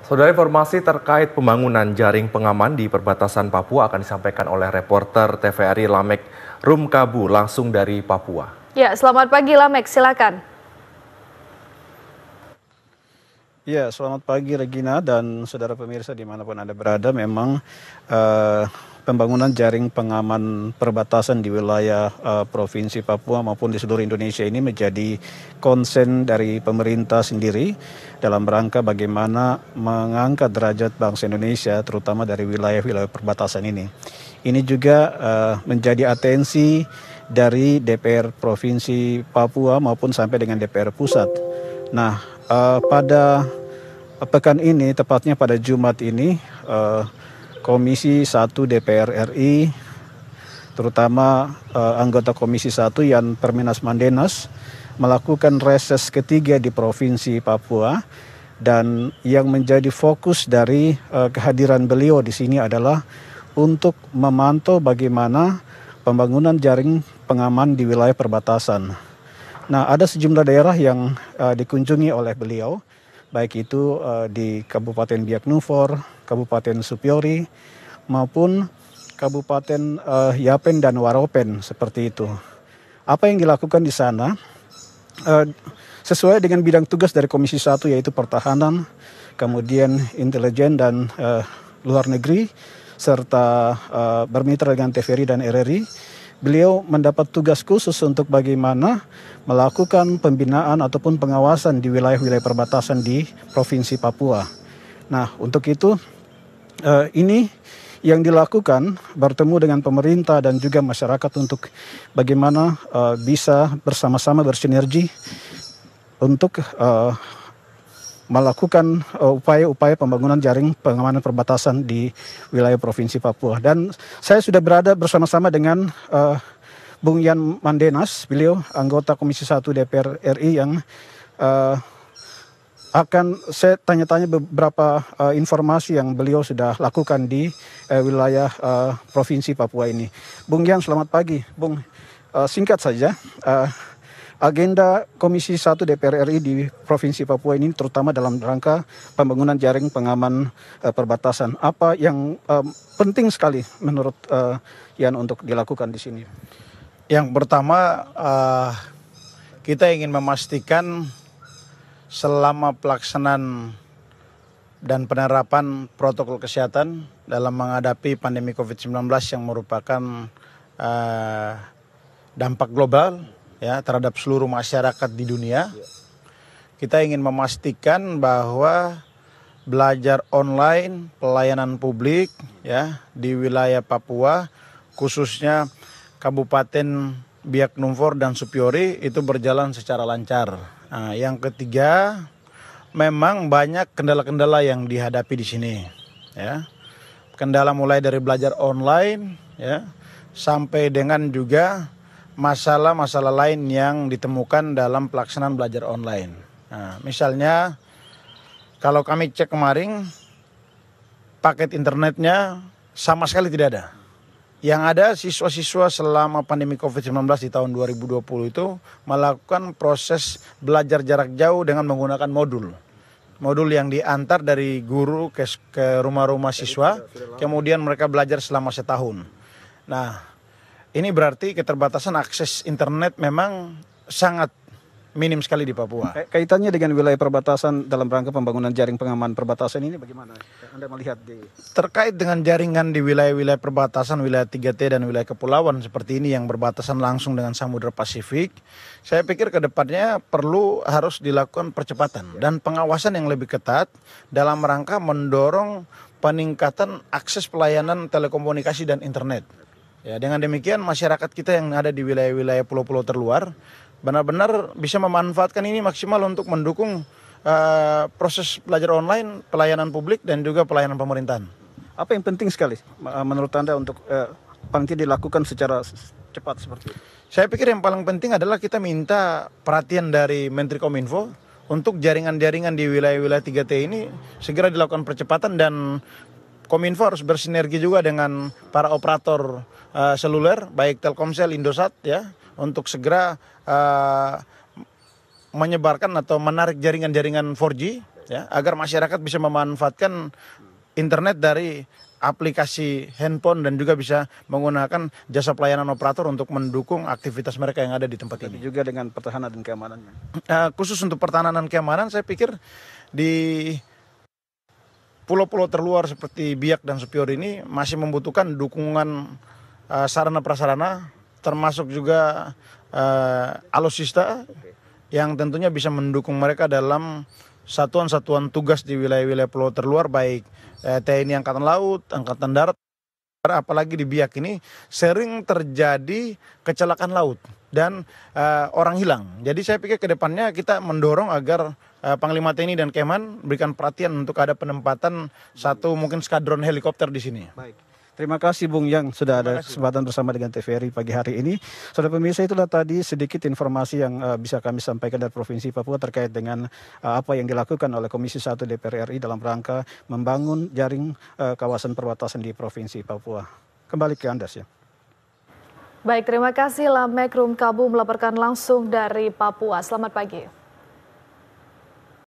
Saudara, informasi terkait pembangunan jaring pengaman di perbatasan Papua akan disampaikan oleh reporter TVRI Lamek Rumkabu langsung dari Papua. Ya, selamat pagi Lamek, silakan. Ya, selamat pagi Regina dan saudara pemirsa dimanapun Anda berada. Memang pembangunan jaring pengaman perbatasan di wilayah Provinsi Papua maupun di seluruh Indonesia ini menjadi konsen dari pemerintah sendiri dalam rangka bagaimana mengangkat derajat bangsa Indonesia terutama dari wilayah-wilayah perbatasan ini. Ini juga menjadi atensi dari DPR Provinsi Papua maupun sampai dengan DPR Pusat. Nah, pada pekan ini, tepatnya pada Jumat ini, Komisi 1 DPR RI, terutama anggota Komisi 1 Yan Permenas Mandenas, melakukan reses ketiga di Provinsi Papua. Dan yang menjadi fokus dari kehadiran beliau di sini adalah untuk memantau bagaimana pembangunan jaring pengaman di wilayah perbatasan. Nah, ada sejumlah daerah yang dikunjungi oleh beliau, baik itu di Kabupaten Biak Numfor, Kabupaten Supiori, maupun Kabupaten Yapen dan Waropen, seperti itu. Apa yang dilakukan di sana sesuai dengan bidang tugas dari Komisi 1, yaitu pertahanan, kemudian intelijen dan luar negeri, serta bermitra dengan TVRI dan RRI. Beliau mendapat tugas khusus untuk bagaimana melakukan pembinaan ataupun pengawasan di wilayah-wilayah perbatasan di Provinsi Papua. Nah, untuk itu ini yang dilakukan bertemu dengan pemerintah dan juga masyarakat untuk bagaimana bisa bersama-sama bersinergi untuk melakukan upaya-upaya pembangunan jaring pengamanan perbatasan di wilayah Provinsi Papua. Dan saya sudah berada bersama-sama dengan Bung Yan Mandenas, beliau anggota Komisi 1 DPR RI yang akan saya tanya-tanya beberapa informasi yang beliau sudah lakukan di wilayah Provinsi Papua ini. Bung Yan, selamat pagi. Bung, singkat saja. Agenda Komisi 1 DPR RI di Provinsi Papua ini terutama dalam rangka pembangunan jaring pengaman perbatasan. Apa yang penting sekali menurut Yan untuk dilakukan di sini? Yang pertama, kita ingin memastikan selama pelaksanaan dan penerapan protokol kesehatan dalam menghadapi pandemi COVID-19 yang merupakan dampak global ya terhadap seluruh masyarakat di dunia. Kita ingin memastikan bahwa belajar online, pelayanan publik ya di wilayah Papua, khususnya Kabupaten Biak Numfor dan Supiori itu berjalan secara lancar. Nah, yang ketiga, memang banyak kendala-kendala yang dihadapi di sini ya. Kendala mulai dari belajar online ya sampai dengan juga masalah-masalah lain yang ditemukan dalam pelaksanaan belajar online. Nah, misalnya kalau kami cek kemarin, paket internetnya sama sekali tidak ada. Yang ada siswa-siswa selama pandemi COVID-19 di tahun 2020 itu melakukan proses belajar jarak jauh dengan menggunakan modul. Modul yang diantar dari guru ke rumah-rumah siswa, kemudian mereka belajar selama setahun. Nah, ini berarti keterbatasan akses internet memang sangat minim sekali di Papua. Kaitannya dengan wilayah perbatasan dalam rangka pembangunan jaring pengaman perbatasan ini bagaimana Anda melihat terkait dengan jaringan di wilayah-wilayah perbatasan, wilayah 3T dan wilayah kepulauan seperti ini yang berbatasan langsung dengan Samudra Pasifik, saya pikir ke depannya harus dilakukan percepatan dan pengawasan yang lebih ketat dalam rangka mendorong peningkatan akses pelayanan telekomunikasi dan internet. Ya, dengan demikian masyarakat kita yang ada di wilayah-wilayah pulau-pulau terluar benar-benar bisa memanfaatkan ini maksimal untuk mendukung proses belajar online, pelayanan publik dan juga pelayanan pemerintahan. Apa yang penting sekali menurut Anda untuk paling tidak dilakukan secara cepat seperti itu? Saya pikir yang paling penting adalah kita minta perhatian dari Menteri Kominfo untuk jaringan-jaringan di wilayah-wilayah 3T ini segera dilakukan percepatan dan Kominfo harus bersinergi juga dengan para operator seluler baik Telkomsel, Indosat ya untuk segera menyebarkan atau menarik jaringan-jaringan 4G ya, agar masyarakat bisa memanfaatkan internet dari aplikasi handphone dan juga bisa menggunakan jasa pelayanan operator untuk mendukung aktivitas mereka yang ada di tempat ini. Juga dengan pertahanan dan keamanannya. Khusus untuk pertahanan dan keamanan, saya pikir di pulau-pulau terluar seperti Biak dan Sepior ini masih membutuhkan dukungan sarana prasarana, termasuk juga alutsista yang tentunya bisa mendukung mereka dalam satuan-satuan tugas di wilayah-wilayah pulau terluar, baik TNI Angkatan Laut, Angkatan Darat, apalagi di Biak ini sering terjadi kecelakaan laut dan orang hilang. Jadi saya pikir ke depannya kita mendorong agar Panglima TNI dan Keman berikan perhatian untuk ada penempatan satu mungkin skadron helikopter di sini. Baik. Terima kasih Bung Yang sudah ada kesempatan bersama dengan TVRI pagi hari ini. Saudara pemirsa, itulah tadi sedikit informasi yang bisa kami sampaikan dari Provinsi Papua terkait dengan apa yang dilakukan oleh Komisi 1 DPR RI dalam rangka membangun jaring kawasan perbatasan di Provinsi Papua. Kembali ke Anda ya. Baik, terima kasih Lamek Rumkabu melaporkan langsung dari Papua. Selamat pagi.